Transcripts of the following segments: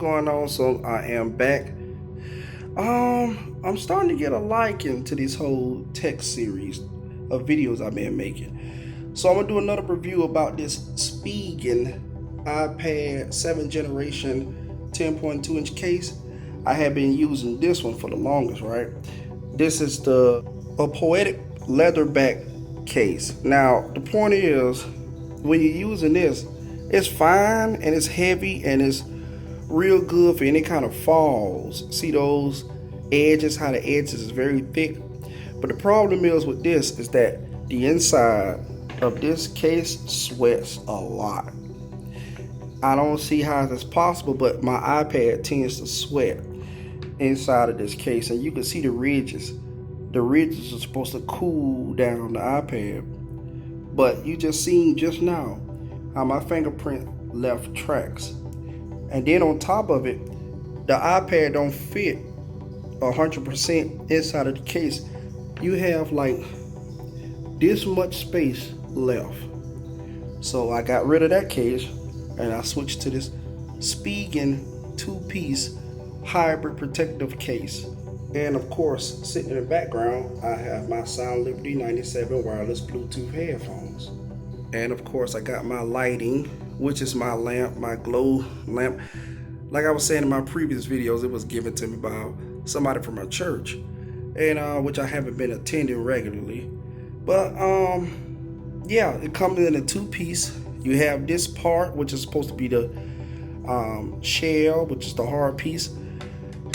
going on? So I am back. I'm starting to get a liking to this whole tech series of videos I've been making. So I'm gonna do another review about this Spigen iPad 7th generation 10.2 inch case. I have been using this one for the longest, right? This is a poetic leatherback case. Now the point is, when you're using this, it's fine and it's heavy and it's real good for any kind of falls. See those edges, how the edges is very thick. But the problem is with this is that the inside of this case sweats a lot. I don't see how that's possible, but my iPad tends to sweat inside of this case, and you can see the ridges. The ridges are supposed to cool down the iPad, but you just seen just now how my fingerprint left tracks. And then on top of it, the iPad don't fit 100% inside of the case. You have like this much space left. So I got rid of that case and I switched to this Spigen 2-piece hybrid protective case. And of course, sitting in the background, I have my Sound Liberty 97 wireless Bluetooth headphones. And of course, I got my lighting, which is my lamp, my glow lamp. Like I was saying in my previous videos, it was given to me by somebody from my church, and which I haven't been attending regularly. But yeah, it comes in a 2-piece. You have this part, which is supposed to be the shell, which is the hard piece,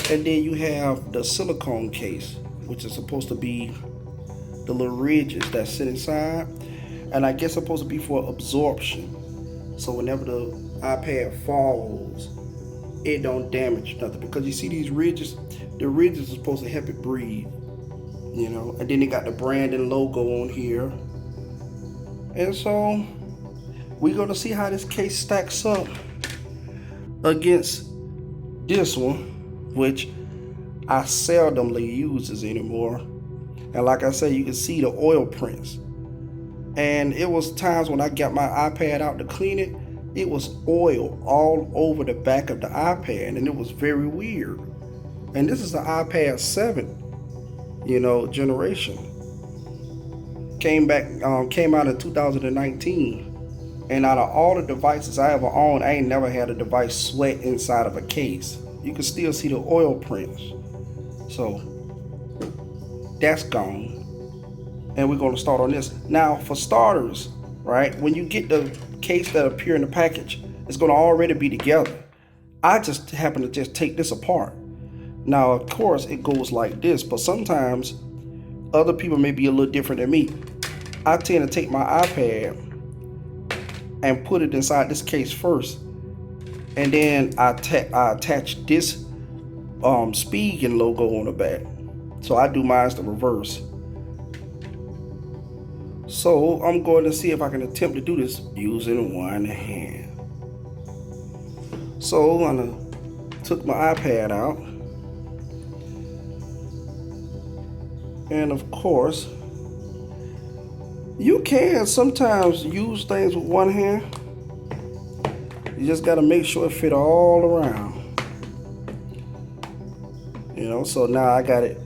and then you have the silicone case, which is supposed to be the little ridges that sit inside, and I guess it's supposed to be for absorption. So whenever the iPad falls, it don't damage nothing, because you see these ridges, the ridges are supposed to help it breathe, you know. And then they got the brand and logo on here. And so we're gonna see how this case stacks up against this one, which I seldomly use this anymore. And like I said, you can see the oil prints. And it was times when I got my iPad out to clean it, it was oil all over the back of the iPad, and it was very weird. And this is the iPad 7th, generation. Came out in 2019. And out of all the devices I ever owned, I ain't never had a device sweat inside of a case. You can still see the oil prints. So that's gone. And we're going to start on this. Now, for starters, right, when you get the case that appear in the package, it's going to already be together. I just happen to just take this apart. Now, of course, it goes like this, but sometimes other people may be a little different than me. I tend to take my iPad and put it inside this case first, and then I attach this Spigen logo on the back. So I do mine the reverse. So I'm going to see if I can attempt to do this using one hand. So I took my iPad out, and of course, you can sometimes use things with one hand. You just got to make sure it fit all around. So now I got it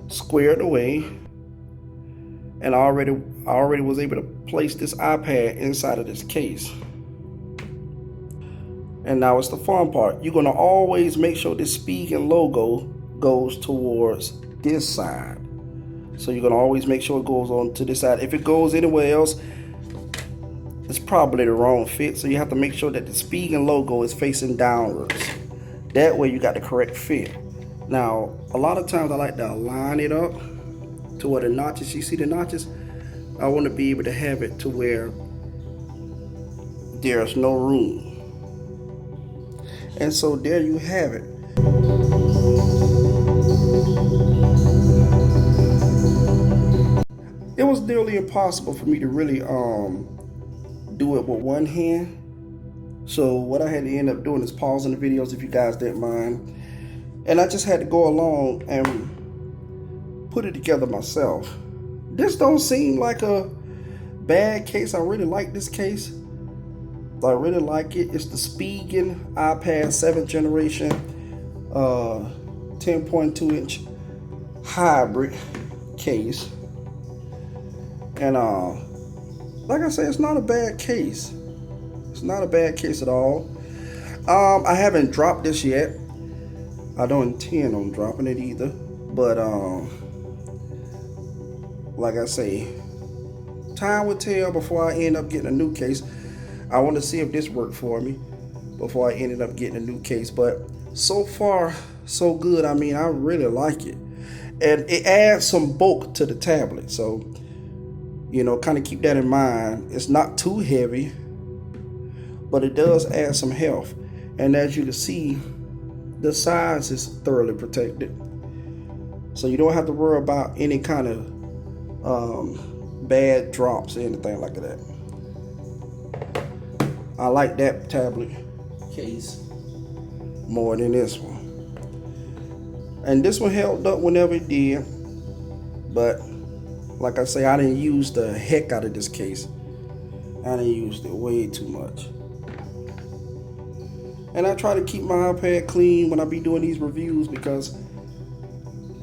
squared away, and I already was able to place this iPad inside of this case. And now it's the fun part. You're gonna always make sure this Spigen logo goes towards this side. So you're gonna always make sure it goes on to this side. If it goes anywhere else, it's probably the wrong fit. So you have to make sure that the Spigen logo is facing downwards. That way you got the correct fit. Now, a lot of times I like to line it up to where the notches, you see the notches? I want to be able to have it to where there's no room. And so there you have it. It was nearly impossible for me to really do it with one hand. So what I had to end up doing is pausing the videos, if you guys didn't mind. And I just had to go along and put it together myself. This don't seem like a bad case. I really like this case. I really like it. It's the Spigen iPad 7th generation 10.2 inch hybrid case. And like I said, it's not a bad case. It's not a bad case at all. I haven't dropped this yet. I don't intend on dropping it either. But like I say, time will tell before I end up getting a new case. I want to see if this worked for me before I ended up getting a new case. But so far, so good. I mean, I really like it. And it adds some bulk to the tablet. So, you know, kind of keep that in mind. It's not too heavy, but it does add some health. And as you can see, the size is thoroughly protected. So you don't have to worry about any kind of bad drops or anything like that. I like that tablet case more than this one. And this one held up whenever it did. But like I say, I didn't use the heck out of this case. I didn't use it way too much. And I try to keep my iPad clean when I be doing these reviews because,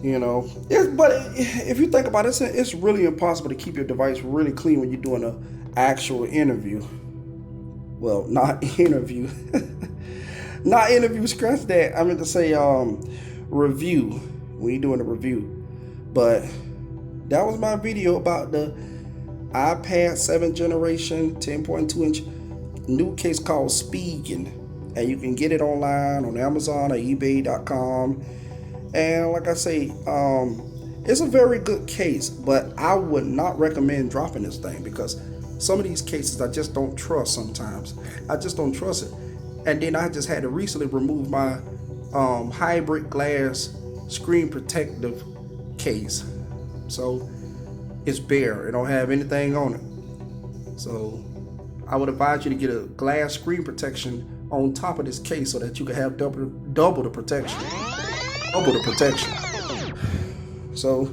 you know, but if you think about it, it's really impossible to keep your device really clean when you're doing an actual interview. Well, not interview. Not interview, scratch that. I meant to say review, when you're doing a review. But that was my video about the iPad 7th generation 10.2 inch new case called Spigen. And you can get it online on Amazon or eBay.com. And like I say, it's a very good case, but I would not recommend dropping this thing because some of these cases I just don't trust sometimes. I just don't trust it. And then I just had to recently remove my hybrid glass screen protective case. So it's bare. It don't have anything on it. So I would advise you to get a glass screen protection on top of this case so that you can have double the protection. So